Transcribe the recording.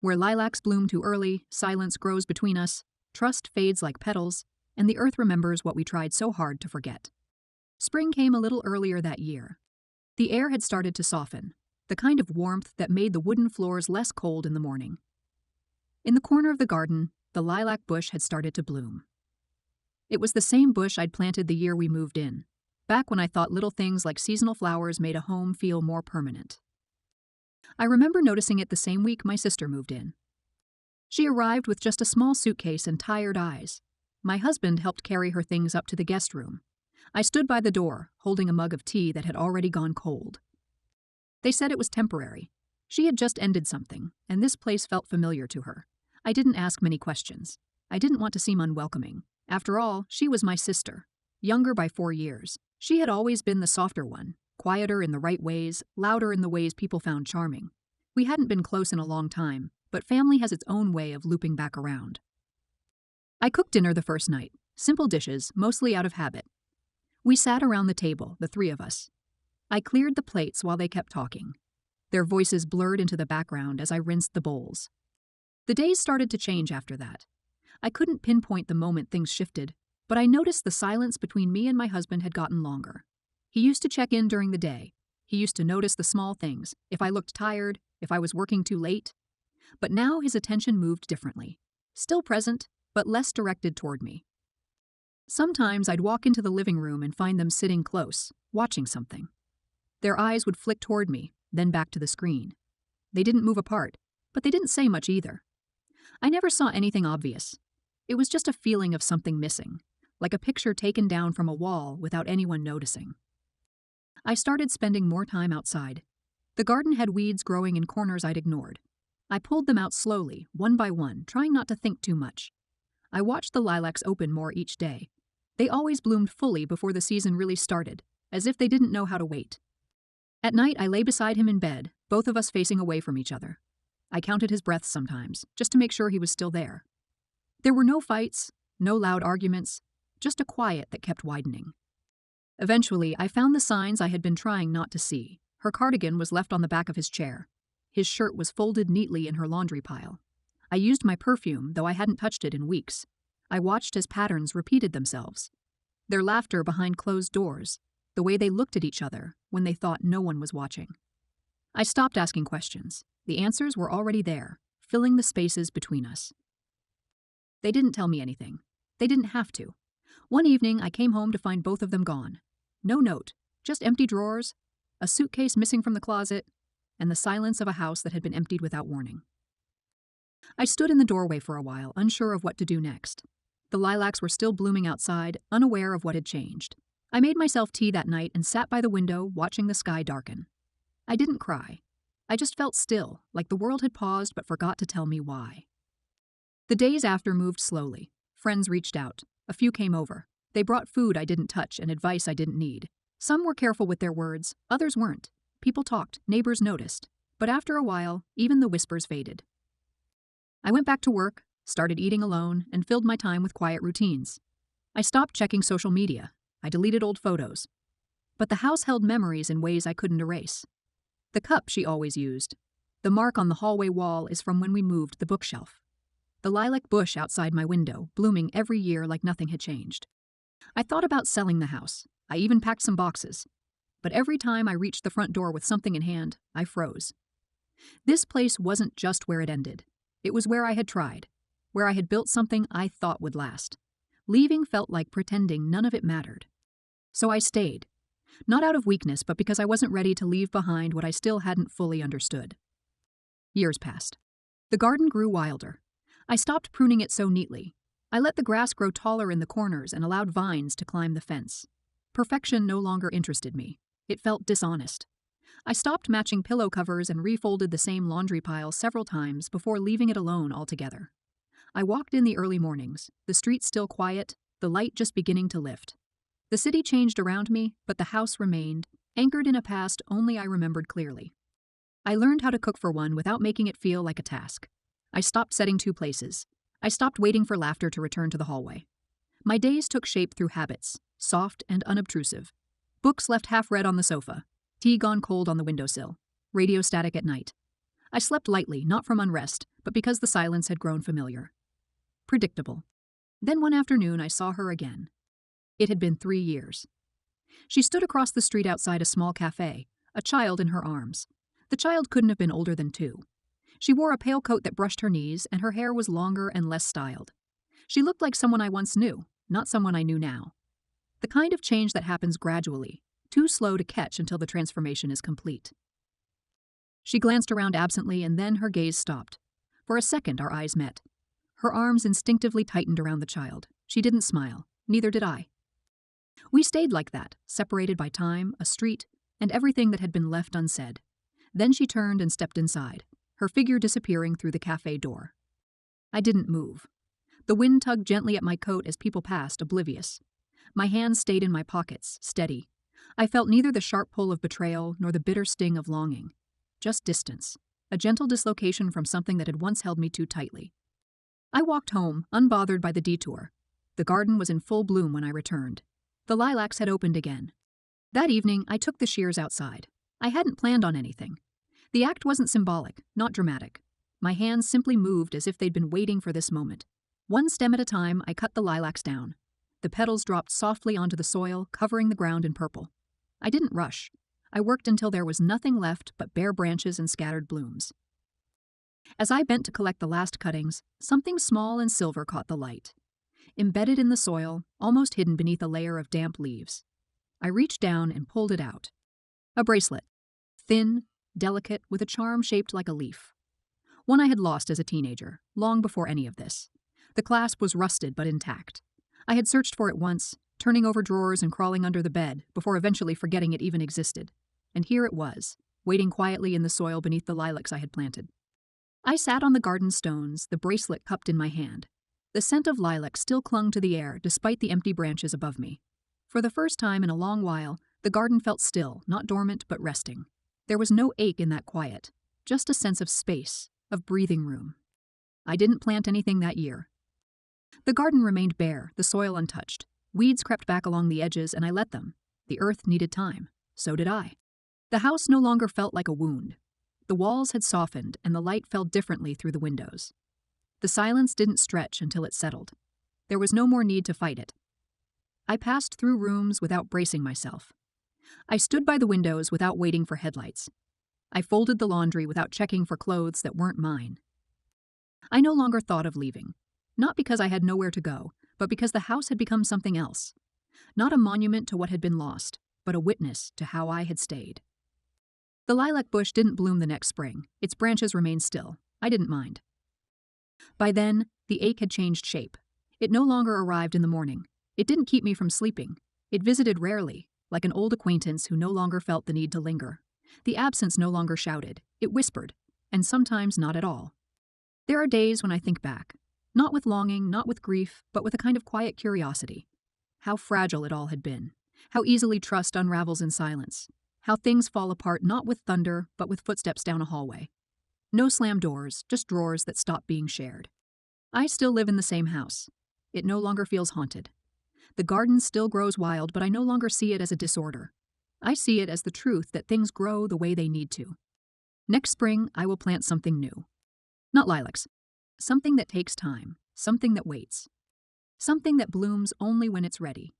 Where lilacs bloom too early, silence grows between us, trust fades like petals, and the earth remembers what we tried so hard to forget. Spring came a little earlier that year. The air had started to soften, the kind of warmth that made the wooden floors less cold in the morning. In the corner of the garden, the lilac bush had started to bloom. It was the same bush I'd planted the year we moved in, back when I thought little things like seasonal flowers made a home feel more permanent. I remember noticing it the same week my sister moved in. She arrived with just a small suitcase and tired eyes. My husband helped carry her things up to the guest room. I stood by the door, holding a mug of tea that had already gone cold. They said it was temporary. She had just ended something, and this place felt familiar to her. I didn't ask many questions. I didn't want to seem unwelcoming. After all, she was my sister, younger by 4 years. She had always been the softer one, quieter in the right ways, louder in the ways people found charming. We hadn't been close in a long time, but family has its own way of looping back around. I cooked dinner the first night, simple dishes, mostly out of habit. We sat around the table, the three of us. I cleared the plates while they kept talking. Their voices blurred into the background as I rinsed the bowls. The days started to change after that. I couldn't pinpoint the moment things shifted, but I noticed the silence between me and my husband had gotten longer. He used to check in during the day. He used to notice the small things, if I looked tired, if I was working too late. But now his attention moved differently. Still present, but less directed toward me. Sometimes I'd walk into the living room and find them sitting close, watching something. Their eyes would flick toward me, then back to the screen. They didn't move apart, but they didn't say much either. I never saw anything obvious. It was just a feeling of something missing, like a picture taken down from a wall without anyone noticing. I started spending more time outside. The garden had weeds growing in corners I'd ignored. I pulled them out slowly, one by one, trying not to think too much. I watched the lilacs open more each day. They always bloomed fully before the season really started, as if they didn't know how to wait. At night, I lay beside him in bed, both of us facing away from each other. I counted his breaths sometimes, just to make sure he was still there. There were no fights, no loud arguments, just a quiet that kept widening. Eventually, I found the signs I had been trying not to see. Her cardigan was left on the back of his chair. His shirt was folded neatly in her laundry pile. I used my perfume, though I hadn't touched it in weeks. I watched as patterns repeated themselves. Their laughter behind closed doors, the way they looked at each other when they thought no one was watching. I stopped asking questions. The answers were already there, filling the spaces between us. They didn't tell me anything. They didn't have to. One evening, I came home to find both of them gone. No note, just empty drawers, a suitcase missing from the closet, and the silence of a house that had been emptied without warning. I stood in the doorway for a while, unsure of what to do next. The lilacs were still blooming outside, unaware of what had changed. I made myself tea that night and sat by the window, watching the sky darken. I didn't cry. I just felt still, like the world had paused but forgot to tell me why. The days after moved slowly. Friends reached out. A few came over. They brought food I didn't touch and advice I didn't need. Some were careful with their words, others weren't. People talked, neighbors noticed. But after a while, even the whispers faded. I went back to work, started eating alone, and filled my time with quiet routines. I stopped checking social media. I deleted old photos. But the house held memories in ways I couldn't erase. The cup she always used. The mark on the hallway wall is from when we moved the bookshelf. The lilac bush outside my window, blooming every year like nothing had changed. I thought about selling the house. I even packed some boxes. But every time I reached the front door with something in hand, I froze. This place wasn't just where it ended. It was where I had tried, where I had built something I thought would last. Leaving felt like pretending none of it mattered. So I stayed. Not out of weakness, but because I wasn't ready to leave behind what I still hadn't fully understood. Years passed. The garden grew wilder. I stopped pruning it so neatly. I let the grass grow taller in the corners and allowed vines to climb the fence. Perfection no longer interested me. It felt dishonest. I stopped matching pillow covers and refolded the same laundry pile several times before leaving it alone altogether. I walked in the early mornings, the streets still quiet, the light just beginning to lift. The city changed around me, but the house remained, anchored in a past only I remembered clearly. I learned how to cook for one without making it feel like a task. I stopped setting two places. I stopped waiting for laughter to return to the hallway. My days took shape through habits, soft and unobtrusive. Books left half read on the sofa, tea gone cold on the windowsill, radio static at night. I slept lightly, not from unrest, but because the silence had grown familiar. Predictable. Then one afternoon I saw her again. It had been 3 years. She stood across the street outside a small cafe, a child in her arms. The child couldn't have been older than 2. She wore a pale coat that brushed her knees, and her hair was longer and less styled. She looked like someone I once knew, not someone I knew now. The kind of change that happens gradually, too slow to catch until the transformation is complete. She glanced around absently, and then her gaze stopped. For a second our eyes met. Her arms instinctively tightened around the child. She didn't smile. Neither did I. We stayed like that, separated by time, a street, and everything that had been left unsaid. Then she turned and stepped inside, her figure disappearing through the cafe door. I didn't move. The wind tugged gently at my coat as people passed, oblivious. My hands stayed in my pockets, steady. I felt neither the sharp pull of betrayal nor the bitter sting of longing. Just distance, a gentle dislocation from something that had once held me too tightly. I walked home, unbothered by the detour. The garden was in full bloom when I returned. The lilacs had opened again. That evening, I took the shears outside. I hadn't planned on anything. The act wasn't symbolic, not dramatic. My hands simply moved as if they'd been waiting for this moment. One stem at a time, I cut the lilacs down. The petals dropped softly onto the soil, covering the ground in purple. I didn't rush. I worked until there was nothing left but bare branches and scattered blooms. As I bent to collect the last cuttings, something small and silver caught the light. Embedded in the soil, almost hidden beneath a layer of damp leaves. I reached down and pulled it out. A bracelet. Thin, delicate, with a charm shaped like a leaf. One I had lost as a teenager, long before any of this. The clasp was rusted but intact. I had searched for it once, turning over drawers and crawling under the bed, before eventually forgetting it even existed. And here it was, waiting quietly in the soil beneath the lilacs I had planted. I sat on the garden stones, the bracelet cupped in my hand. The scent of lilac still clung to the air despite the empty branches above me. For the first time in a long while, the garden felt still, not dormant but resting. There was no ache in that quiet, just a sense of space, of breathing room. I didn't plant anything that year. The garden remained bare, the soil untouched. Weeds crept back along the edges, and I let them. The earth needed time. So did I. The house no longer felt like a wound. The walls had softened, and the light fell differently through the windows. The silence didn't stretch until it settled. There was no more need to fight it. I passed through rooms without bracing myself. I stood by the windows without waiting for headlights. I folded the laundry without checking for clothes that weren't mine. I no longer thought of leaving. Not because I had nowhere to go, but because the house had become something else. Not a monument to what had been lost, but a witness to how I had stayed. The lilac bush didn't bloom the next spring. Its branches remained still. I didn't mind. By then, the ache had changed shape. It no longer arrived in the morning. It didn't keep me from sleeping. It visited rarely, like an old acquaintance who no longer felt the need to linger. The absence no longer shouted. It whispered, and sometimes not at all. There are days when I think back, not with longing, not with grief, but with a kind of quiet curiosity. How fragile it all had been. How easily trust unravels in silence. How things fall apart not with thunder, but with footsteps down a hallway. No slammed doors, just drawers that stop being shared. I still live in the same house. It no longer feels haunted. The garden still grows wild, but I no longer see it as a disorder. I see it as the truth that things grow the way they need to. Next spring, I will plant something new. Not lilacs. Something that takes time. Something that waits. Something that blooms only when it's ready.